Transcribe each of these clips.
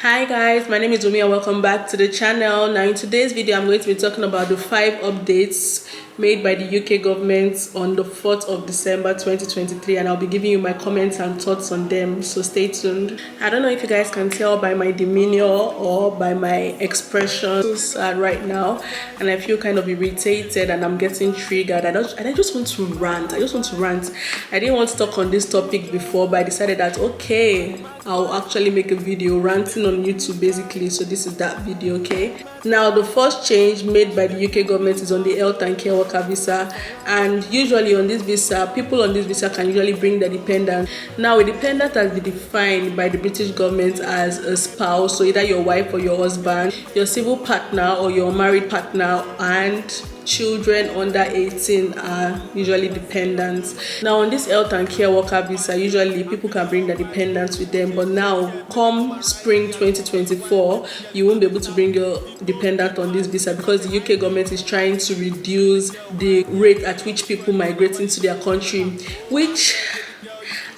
Hi guys, my name is Umi and welcome back to the channel. Now in today's video I'm going to be talking about the 5 updates made by the UK government on the 4th of December 2023, and I'll be giving you my comments and thoughts on them, so stay tuned. I don't know if you guys can tell by my demeanor or by my expressions right now, and I feel kind of irritated and I'm getting triggered. I just want to rant. I didn't want to talk on this topic before, but I decided that okay, I'll actually make a video ranting on YouTube basically, so this is that video. Okay, now the first change made by the UK government is on the health and care worker visa, and usually on this visa, people on this visa can usually bring their dependent. Now a dependent has been defined by the British government as a spouse, so either your wife or your husband, your civil partner or your married partner, and children under 18 are usually dependents. Now on this health and care worker visa, usually people can bring their dependents with them, but now come spring 2024 you won't be able to bring your dependent on this visa because the UK government is trying to reduce the rate at which people migrate into their country, which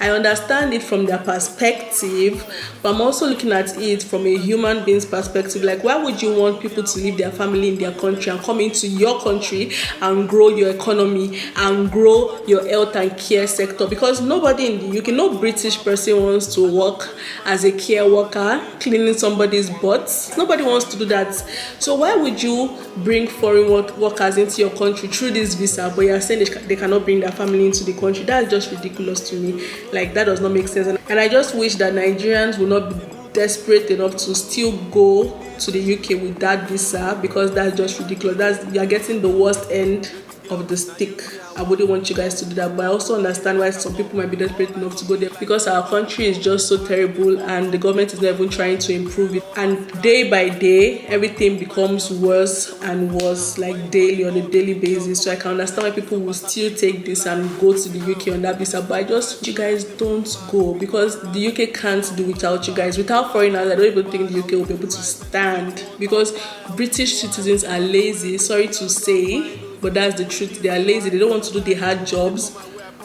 I understand it from their perspective, but I'm also looking at it from a human being's perspective. Like, why would you want people to leave their family in their country and come into your country and grow your economy and grow your health and care sector? Because nobody in the UK, no British person wants to work as a care worker, cleaning somebody's butt. Nobody wants to do that. So why would you bring foreign workers into your country through this visa, but you're saying they cannot bring their family into the country? That's just ridiculous to me. Like, that does not make sense, and I just wish that Nigerians will not be desperate enough to still go to the UK with that visa, because that's just ridiculous. You're getting the worst end of the stick. I wouldn't want you guys to do that, but I also understand why some people might be desperate enough to go there, because our country is just so terrible and the government is not even trying to improve it, and day by day everything becomes worse and worse, like daily, on a daily basis. So I can understand why people will still take this and go to the UK on that visa, but I just, you guys don't go, because the UK can't do without you guys. Without foreigners, I don't even think the UK will be able to stand, because British citizens are lazy, sorry to say, but that's the truth. They are lazy. They don't want to do the hard jobs.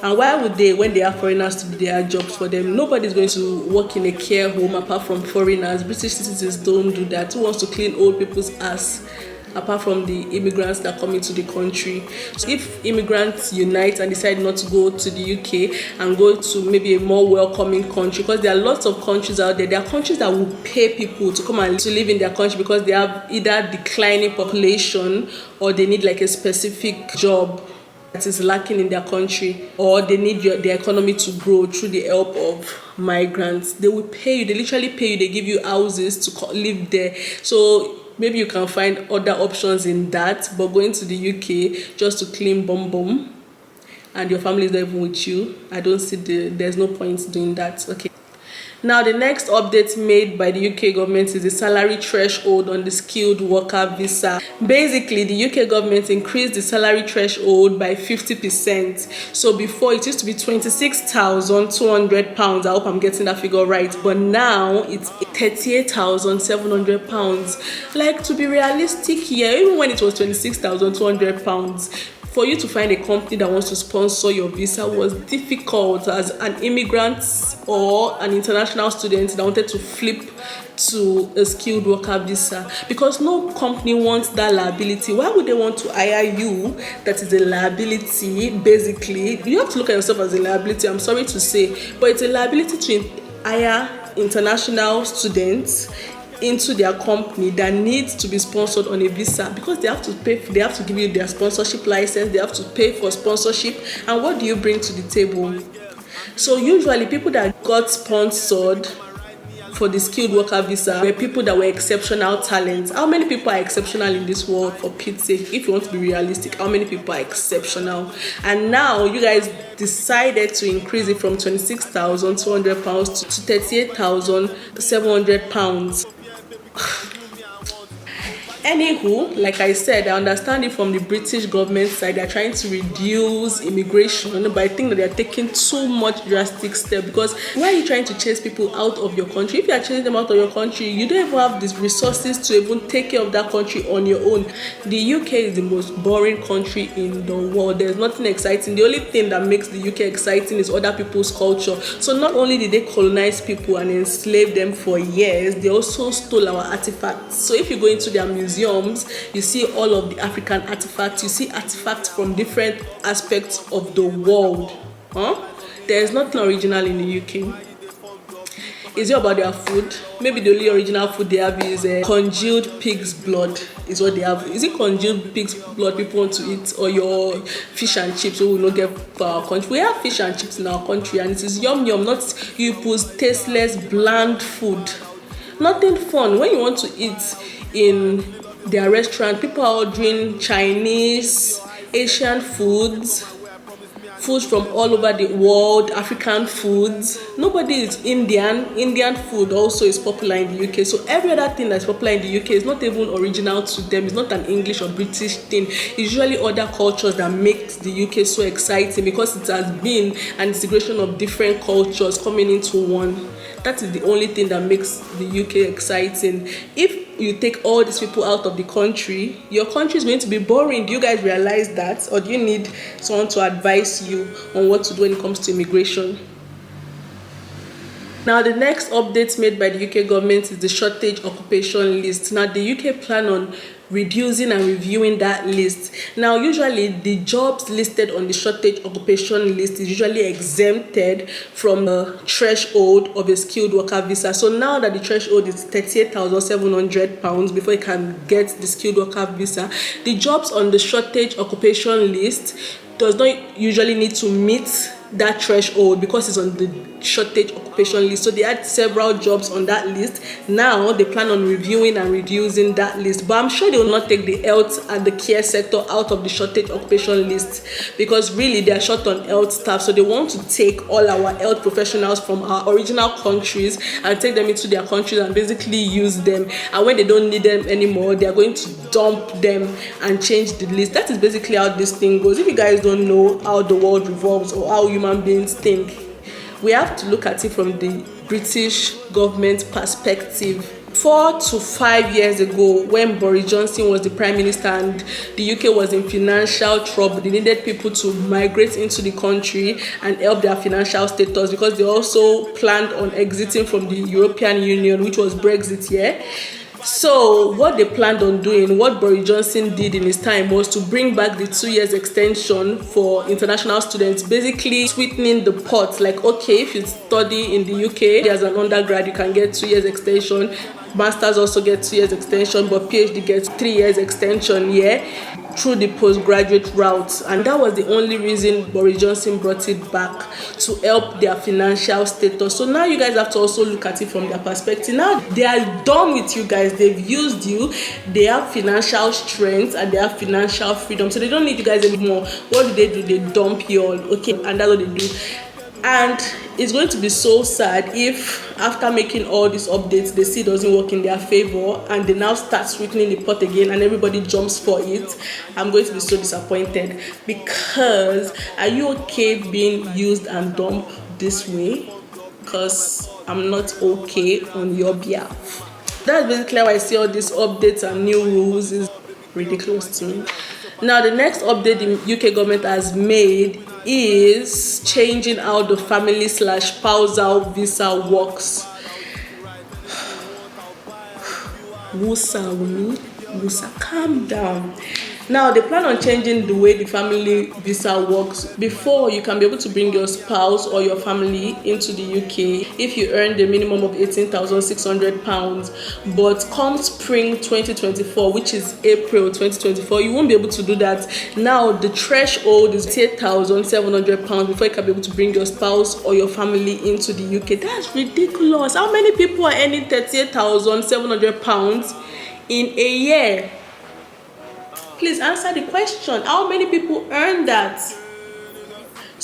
And why would they, when they have foreigners to do their jobs for them? Nobody's going to work in a care home apart from foreigners. British citizens don't do that. Who wants to clean old people's ass apart from the immigrants that come into the country? So if immigrants unite and decide not to go to the UK and go to maybe a more welcoming country, because there are lots of countries out there. There are countries that will pay people to come and to live in their country because they have either declining population or they need like a specific job that is lacking in their country, or they need their economy to grow through the help of migrants. They will pay you. They literally pay you. They give you houses to live there. So maybe you can find other options in that, but going to the UK just to clean bum and your family is not even with you, I don't see there's no point doing that. Okay. Now the next update made by the UK government is the salary threshold on the skilled worker visa. Basically, the UK government increased the salary threshold by 50%. So before it used to be £26,200. I hope I'm getting that figure right. But now it's £38,700. Like, to be realistic here, even when it was £26,200, for you to find a company that wants to sponsor your visa was difficult as an immigrant or an international student that wanted to flip to a skilled worker visa, because no company wants that liability. Why would they want to hire you? That is a liability. Basically, you have to look at yourself as a liability, I'm sorry to say, but it's a liability to hire international students into their company that needs to be sponsored on a visa, because they have to pay. They have to give you their sponsorship license. They have to pay for sponsorship. And what do you bring to the table? So usually people that got sponsored for the skilled worker visa were people that were exceptional talents. How many people are exceptional in this world, for Pete's sake? If you want to be realistic, how many people are exceptional? And now you guys decided to increase it from £26,200 to £38,700. Anywho, like I said, I understand it from the British government side. They're trying to reduce immigration, but I think that they're taking too much drastic step, because why are you trying to chase people out of your country? If you are chasing them out of your country, you don't even have the resources to even take care of that country on your own. The UK is the most boring country in the world. There's nothing exciting. The only thing that makes the UK exciting is other people's culture. So not only did they colonize people and enslave them for years, they also stole our artifacts. So if you go into their museums, you see all of the African artifacts. You see artifacts from different aspects of the world. There is nothing original in the UK. Is it about their food? Maybe the only original food they have is congealed pig's blood is what they have. Is it congealed pig's blood people want to eat, or your fish and chips we will not get for our country? We have fish and chips in our country, and it is yum yum, not you people's tasteless bland food. Nothing fun. When you want to eat in their restaurant, people are ordering Chinese, Asian foods from all over the world, African foods. Nobody is Indian. Indian food also is popular in the UK. So every other thing that's popular in the UK is not even original to them. It's not an English or British thing. It's usually other cultures that makes the UK so exciting, because it has been an integration of different cultures coming into one. That is the only thing that makes the UK exciting. If you take all these people out of the country, your country is going to be boring. Do you guys realize that? Or do you need someone to advise you on what to do when it comes to immigration? Now, the next update made by the UK government is the shortage occupation list. Now, the UK plan on reducing and reviewing that list. Now, usually the jobs listed on the shortage occupation list is usually exempted from the threshold of a skilled worker visa. So now that the threshold is £38,700 before you can get the skilled worker visa, the jobs on the shortage occupation list does not usually need to meet that threshold because it's on the shortage occupation list. So they had several jobs on that list. Now they plan on reviewing and reducing that list, but I'm sure they will not take the health and the care sector out of the shortage occupation list, because really they are short on health staff. So they want to take all our health professionals from our original countries and take them into their countries and basically use them, and when they don't need them anymore, they are going to dump them and change the list. That is basically how this thing goes. If you guys don't know how the world revolves or how human beings think, we have to look at it from the British government perspective. 4 to 5 years ago, when Boris Johnson was the Prime Minister and the UK was in financial trouble, they needed people to migrate into the country and help their financial status, because they also planned on exiting from the European Union, which was Brexit, yeah? So what they planned on doing, what Boris Johnson did in his time, was to bring back the 2 years extension for international students, basically sweetening the pot. Like, okay, if you study in the UK as an undergrad, you can get 2 years extension. Masters also get 2 years extension, but PhD gets 3 years extension, yeah, through the postgraduate route. And that was the only reason Boris Johnson brought it back, to help their financial status. So now you guys have to also look at it from their perspective. Now they are done with you guys, they've used you, they have financial strength and they have financial freedom, so they don't need you guys anymore. What do? They dump you all, okay? And that's what they do. And it's going to be so sad if after making all these updates they see it doesn't work in their favor and they now start sweetening the pot again and everybody jumps for it. I'm going to be so disappointed, because are you okay being used and dumped this way? Because I'm not okay on your behalf. That's basically how I see all these updates and new rules. Is ridiculous to me. Now, the next update the UK government has made is changing how the family/spousal visa works. Wusa, calm down. Now, they plan on changing the way the family visa works. Before, you can be able to bring your spouse or your family into the UK if you earn the minimum of £18,600. But come spring 2024, which is April 2024, you won't be able to do that. Now, the threshold is £8,700 before you can be able to bring your spouse or your family into the UK. That's ridiculous. How many people are earning £38,700 in a year? Please answer the question. How many people earn that?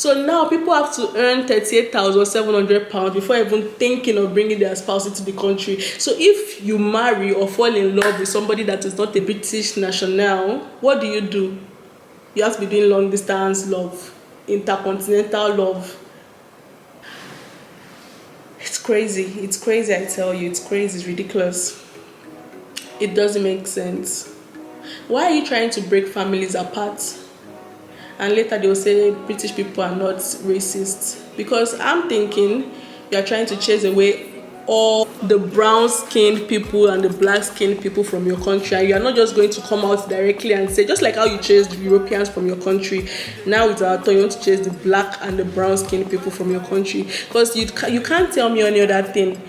So now people have to earn £38,700 before even thinking of bringing their spouse into the country. So if you marry or fall in love with somebody that is not a British national, what do? You have to be doing long distance love, intercontinental love. It's crazy, I tell you, it's crazy, it's ridiculous. It doesn't make sense. Why are you trying to break families apart? And later they will say British people are not racist. Because I'm thinking you are trying to chase away all the brown-skinned people and the black-skinned people from your country, and you are not just going to come out directly and say, just like how you chased Europeans from your country, now it's our turn, you want to chase the black and the brown-skinned people from your country. Because you can't tell me any other thing.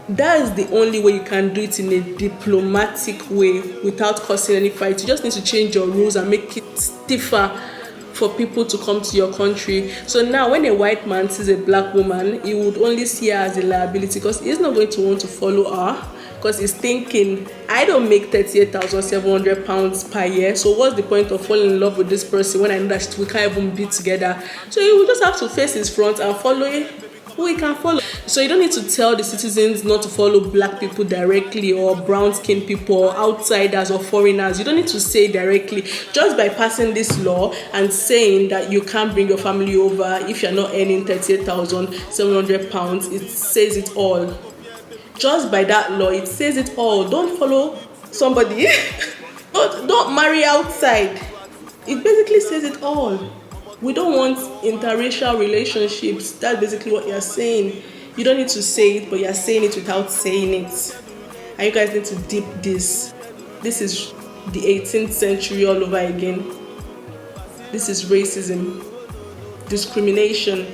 That is the only way you can do it in a diplomatic way without causing any fight. You just need to change your rules and make it stiffer for people to come to your country. So now when a white man sees a black woman, he would only see her as a liability, because he's not going to want to follow her, because he's thinking, I don't make £38,700 per year, so what's the point of falling in love with this person when I know that we can't even be together? So he will just have to face his front and follow who he can follow. So you don't need to tell the citizens not to follow black people directly, or brown skinned people, or outsiders, or foreigners. You don't need to say directly. Just by passing this law and saying that you can't bring your family over if you're not earning £38,700, it says it all. Just by that law, it says it all. Don't follow somebody. don't marry outside. It basically says it all. We don't want interracial relationships. That's basically what you're saying. You don't need to say it, but you're saying it without saying it. And you guys need to dip this. This is the 18th century all over again. This is racism, discrimination.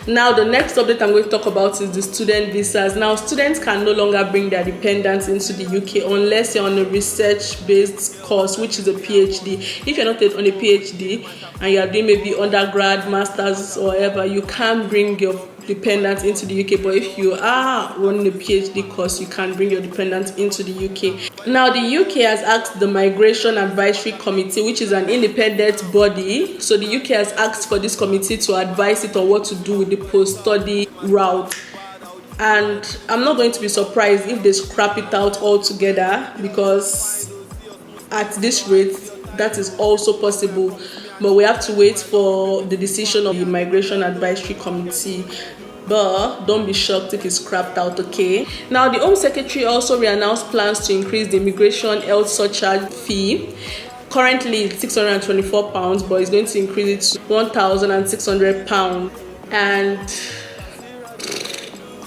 Now, the next update I'm going to talk about is the student visas. Now, students can no longer bring their dependents into the UK unless you're on a research-based course, which is a PhD. If you're not on a PhD and you're doing maybe undergrad, masters, or whatever, you can bring your dependents into the UK. But if you are running a PhD course, you can bring your dependents into the UK. Now, the UK has asked the Migration Advisory Committee, which is an independent body. So the UK has asked for this committee to advise it on what to do with the post-study route. And I'm not going to be surprised if they scrap it out altogether, because at this rate, that is also possible. But we have to wait for the decision of the Migration Advisory Committee. But don't be shocked if it's scrapped out, okay? Now, the Home Secretary also reannounced plans to increase the immigration health surcharge fee. Currently, it's £624, but it's going to increase it to £1,600. And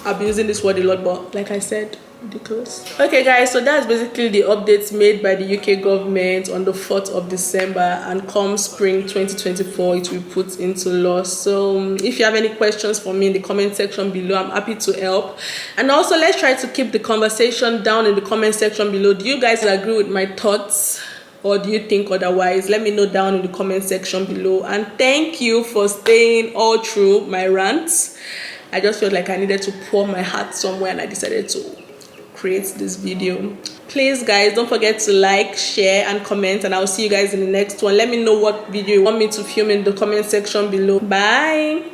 I'll be using this word a lot, but like I said, ridiculous. Okay guys, so that's basically the updates made by the UK government on the 4th of December, and come spring 2024 it will be put into law. So if you have any questions for me in the comment section below, I'm happy to help. And also, let's try to keep the conversation down in the comment section below. Do you guys agree with my thoughts, or do you think otherwise? Let me know down in the comment section below. And thank you for staying all through my rants. I just felt like I needed to pour my heart somewhere, and I decided to create this video. Please guys, don't forget to like, share, and comment, and I'll see you guys in the next one. Let me know what video you want me to film in the comment section below. Bye.